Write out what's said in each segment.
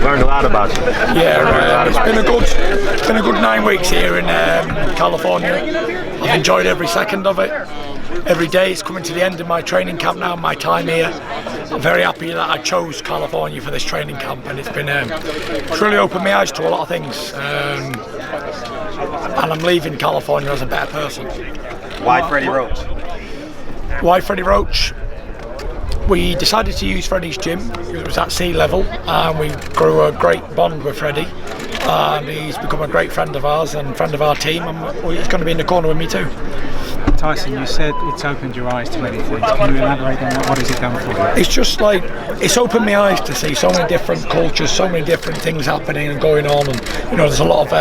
Learned a lot about you. Yeah, it's been a good 9 weeks here in California. I've enjoyed every second of it. Every day is coming to the end of my training camp now, my time here. I'm very happy that I chose California for this training camp, and it's really opened my eyes to a lot of things. And I'm leaving California as a better person. Why Freddie Roach? Why Freddie Roach? We decided to use Freddie's gym. It was at sea level, and we grew a great bond with Freddie. And he's become a great friend of ours and friend of our team, and he's going to be in the corner with me too. Tyson, you said it's opened your eyes to many things. Can you elaborate on that? What has it done for you? It's just like, it's opened my eyes to see so many different cultures, so many different things happening and going on, and you know, there's a lot of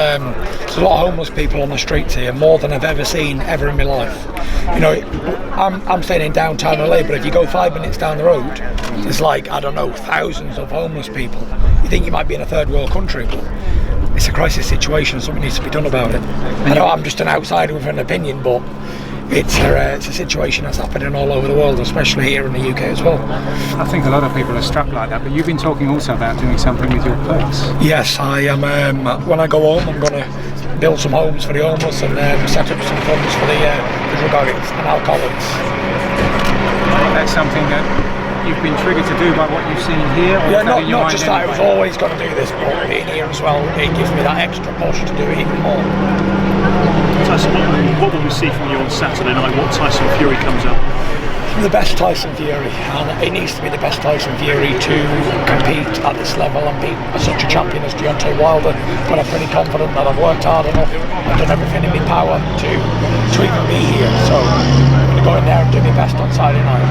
homeless people on the streets here, more than I've ever seen ever in my life. You know, I'm staying in downtown LA, but if you go 5 minutes down the road, there's like, I don't know, thousands of homeless people. You think you might be in a third world country, but it's a crisis situation. Something needs to be done about it. I know I'm just an outsider with an opinion, but it's a situation that's happening all over the world, especially here in the UK as well. I think a lot of people are struck like that, but you've been talking also about doing something with your purse. Yes, I am. When I go home, I'm going to build some homes for the homeless and set up some funds for the drug addicts and alcoholics. That's something that you've been triggered to do by what you've seen here? Or yeah, not just that, I was always going to do this, but being here as well, it gives me that extra push to do it even more. Tyson, what will we see from you on Saturday night? What Tyson Fury comes up? The best Tyson Fury, and it needs to be the best Tyson Fury to compete at this level and beat such a champion as Deontay Wilder. But I'm pretty confident that I've worked hard enough, I've done everything in my power to even be here. So I'm going to go in there and do my best on Saturday night.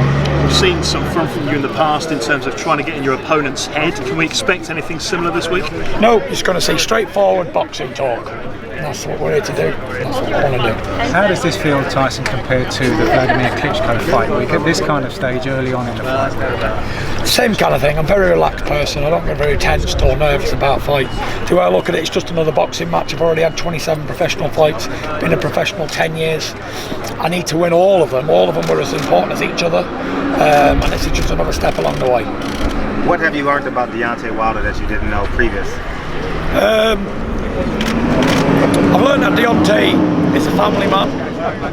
We've seen some from you in the past in terms of trying to get in your opponent's head. Can we expect anything similar this week? No, you're just going to see straightforward boxing talk. That's what we're here to do. That's what I want to do. How does this feel, Tyson, compared to the Vladimir Klitschko fight week at this kind of stage early on in the fight? Same kind of thing. I'm a very relaxed person. I don't get very tensed or nervous about a fight. The way I look at it, it's just another boxing match. I've already had 27 professional fights, been a professional 10 years. I need to win all of them. All of them were as important as each other, and this is just another step along the way. What have you learned about Deontay Wilder that you didn't know previous? I've learned that Deontay is a family man,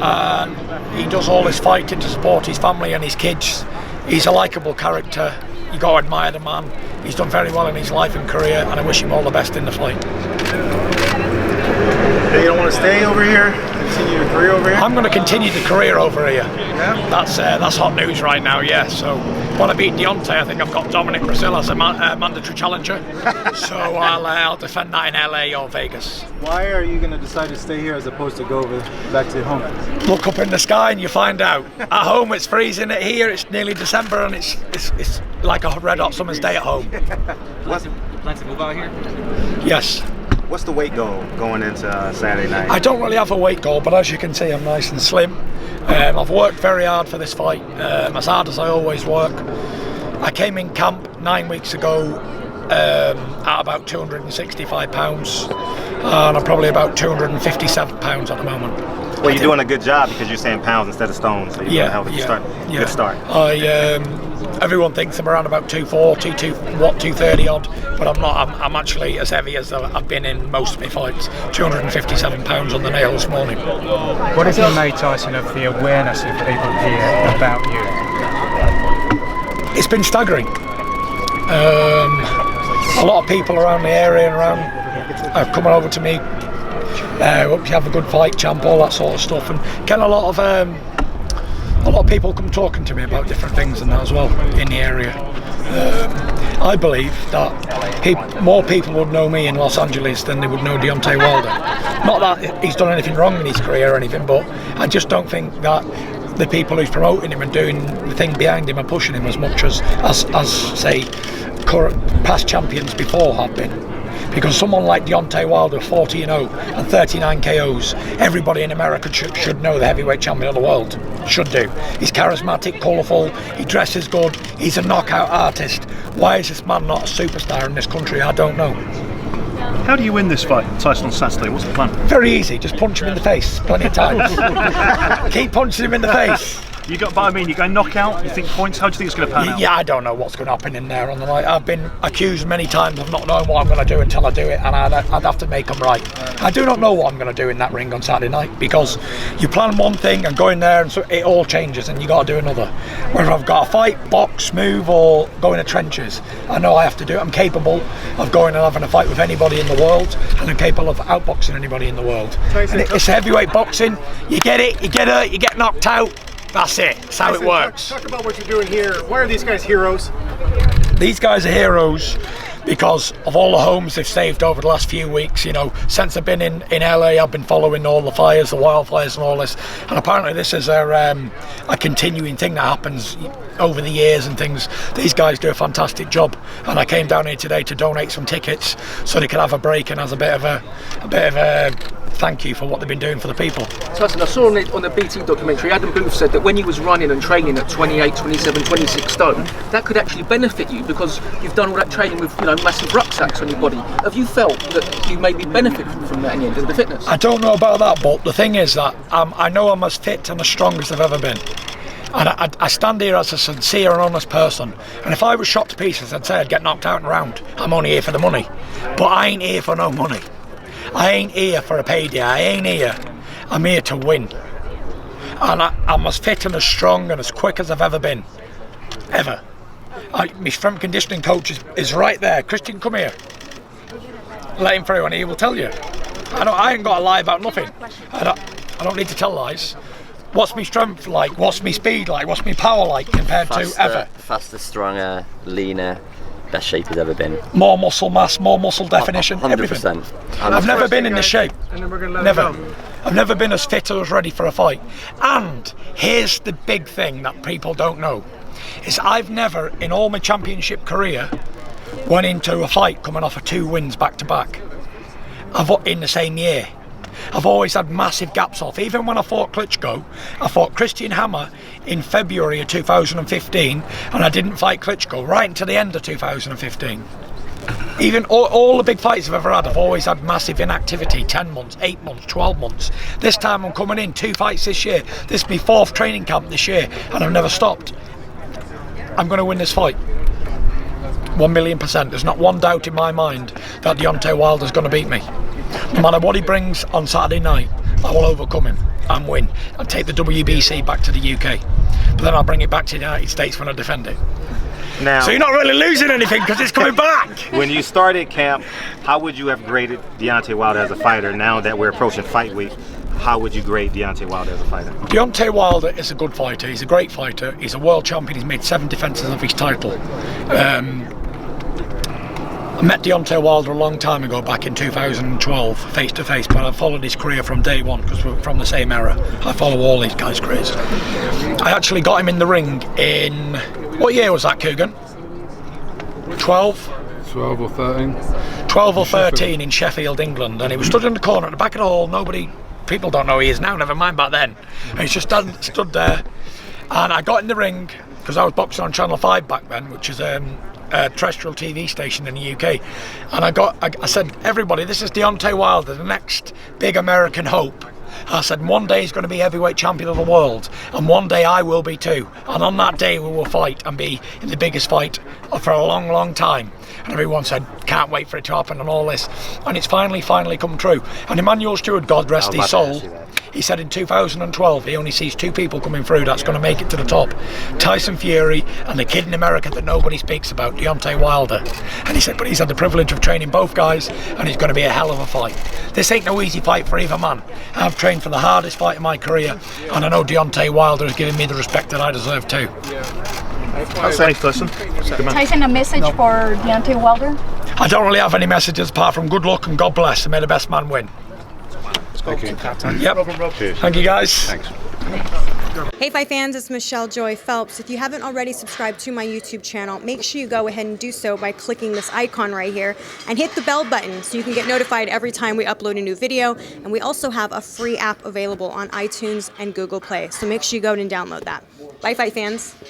and he does all his fighting to support his family and his kids. He's a likeable character. You got to admire the man. He's done very well in his life and career, and I wish him all the best in the fight. You don't want to stay over here? Continue your career over here? I'm going to continue the career over here. Yeah? That's hot news right now, yeah. So when I beat Deontay, I think I've got Dominic Brazil as a mandatory challenger. So I'll defend that in LA or Vegas. Why are you going to decide to stay here as opposed to go back to home? Look up in the sky and you find out. At home it's freezing, here it's nearly December and it's like a red hot summer's day at home. Plan to move out here? Yes. What's the weight goal going into Saturday night? I don't really have a weight goal, but as you can see, I'm nice and slim. I've worked very hard for this fight, as hard as I always work. I came in camp 9 weeks ago at about 265 pounds, and I'm probably about 257 pounds at the moment. Well, you're doing a good job because you're saying pounds instead of stones, so you're going to have a good start. Everyone thinks I'm around about 240, 230 odd, but I'm not. I'm actually as heavy as I've been in most of my fights. 257 pounds on the nail this morning. What have you made, Tyson, of the awareness of people here about you? It's been staggering. A lot of people around the area and around are coming over to me. Hope you have a good fight, champ, all that sort of stuff, and getting a lot of people come talking to me about different things and that as well in the area. I believe that more people would know me in Los Angeles than they would know Deontay Wilder. Not that he's done anything wrong in his career or anything, but I just don't think that the people who's promoting him and doing the thing behind him and pushing him as much as say current past champions before have been. Because someone like Deontay Wilder, 40-0 and 39 KOs, everybody in America should know the heavyweight champion of the world. Should do. He's charismatic, colourful, he dresses good, he's a knockout artist. Why is this man not a superstar in this country? I don't know. How do you win this fight, Tyson, on Saturday? What's the plan? Very easy, just punch him in the face plenty of times. Keep punching him in the face. You got, but I mean, you go knockout. You think points? How do you think it's going to pan out? Yeah, I don't know what's going to happen in there on the night. I've been accused many times of not knowing what I'm going to do until I do it, and I'd have to make them right. I do not know what I'm going to do in that ring on Saturday night, because you plan one thing and go in there and so it all changes and you got to do another. Whether I've got to fight, box, move, or go in the trenches, I know I have to do it. I'm capable of going and having a fight with anybody in the world, and I'm capable of outboxing anybody in the world. And it's heavyweight boxing. You get it, you get hurt, you get knocked out. That's it. That's how it works. Talk about what you're doing here. Why are these guys heroes? These guys are heroes because of all the homes they've saved over the last few weeks. You know, since I've been in LA, I've been following all the fires, the wildfires and all this. And apparently this is a continuing thing that happens over the years and things. These guys do a fantastic job. And I came down here today to donate some tickets so they could have a break and as a bit of a thank you for what they've been doing for the people. Tyson, I saw on the BT documentary, Adam Booth said that when you was running and training at 28, 27, 26 stone, that could actually benefit you because you've done all that training with, you know, massive rucksacks on your body. Have you felt that you maybe benefit from that in the end, the fitness? I don't know about that, but the thing is that I know I'm as fit and as strong as I've ever been. And I stand here as a sincere and honest person. And if I was shot to pieces, I'd say I'd get knocked out in a round. I'm only here for the money. But I ain't here for no money. I ain't here for a payday. I ain't here. I'm here to win. And I'm as fit and as strong and as quick as I've ever been. Ever. My strength conditioning coach is right there. Christian, come here. Let him through and he will tell you. I ain't got to lie about nothing. I don't need to tell lies. What's my strength like? What's my speed like? What's my power like compared to ever? Faster, stronger, leaner, best shape has ever been. More muscle mass, more muscle definition, 100%. everything. I've never been in this shape. Never. I've never been as fit or as ready for a fight. And here's the big thing that people don't know, is I've never, in all my championship career, went into a fight coming off of 2 wins back to back. In the same year. I've always had massive gaps off. Even when I fought Klitschko, I fought Christian Hammer in February of 2015, and I didn't fight Klitschko right until the end of 2015. Even all the big fights I've ever had, I've always had massive inactivity, 10 months, 8 months, 12 months. This time I'm coming in, 2 fights this year. This is my 4th training camp this year, and I've never stopped. I'm going to win this fight. 1,000,000%. There's not one doubt in my mind that Deontay Wilder's going to beat me. No matter what he brings on Saturday night, I will overcome him and win and take the WBC back to the UK. But then I'll bring it back to the United States when I defend it. Now, so you're not really losing anything because it's coming back. When you started camp, how would you have graded Deontay Wilder as a fighter? Now that we're approaching fight week, how would you grade Deontay Wilder as a fighter? Deontay Wilder is a good fighter. He's a great fighter. He's a world champion. He's made 7 defences of his title. I met Deontay Wilder a long time ago, back in 2012, face to face, but I followed his career from day one because we're from the same era. I follow all these guys' careers. I actually got him in the ring in, what year was that, Coogan? 12? 12 or 13. 12 or 13 in Sheffield, England, and he was stood in the corner at the back of the hall. People don't know who he is now, never mind back then. And he's just stood there, and I got in the ring because I was boxing on Channel 5 back then, which is a terrestrial TV station in the UK, and I said, everybody, this is Deontay Wilder, the next big American hope. I said, one day he's going to be heavyweight champion of the world, and one day I will be too, and on that day we will fight and be in the biggest fight for a long, long time. And everyone said, can't wait for it to happen and all this, and it's finally come true. And Emmanuel Stewart, God rest his soul, he said in 2012 he only sees 2 people coming through that's going to make it to the top: Tyson Fury and the kid in America that nobody speaks about, Deontay Wilder. And he said, but he's had the privilege of training both guys, and it's going to be a hell of a fight. This ain't no easy fight for either man. I've trained for the hardest fight in my career, and I know Deontay Wilder has given me the respect that I deserve too. Thanks, Tyson. Tyson, a message for Deontay Wilder? I don't really have any messages apart from good luck and God bless, and may the best man win. Thank you. Yep. Thank you, guys. Thanks. Hey Fight fans, it's Michelle Joy Phelps. If you haven't already subscribed to my YouTube channel, make sure you go ahead and do so by clicking this icon right here and hit the bell button so you can get notified every time we upload a new video. And we also have a free app available on iTunes and Google Play, so make sure you go and download that. Bye Fight fans.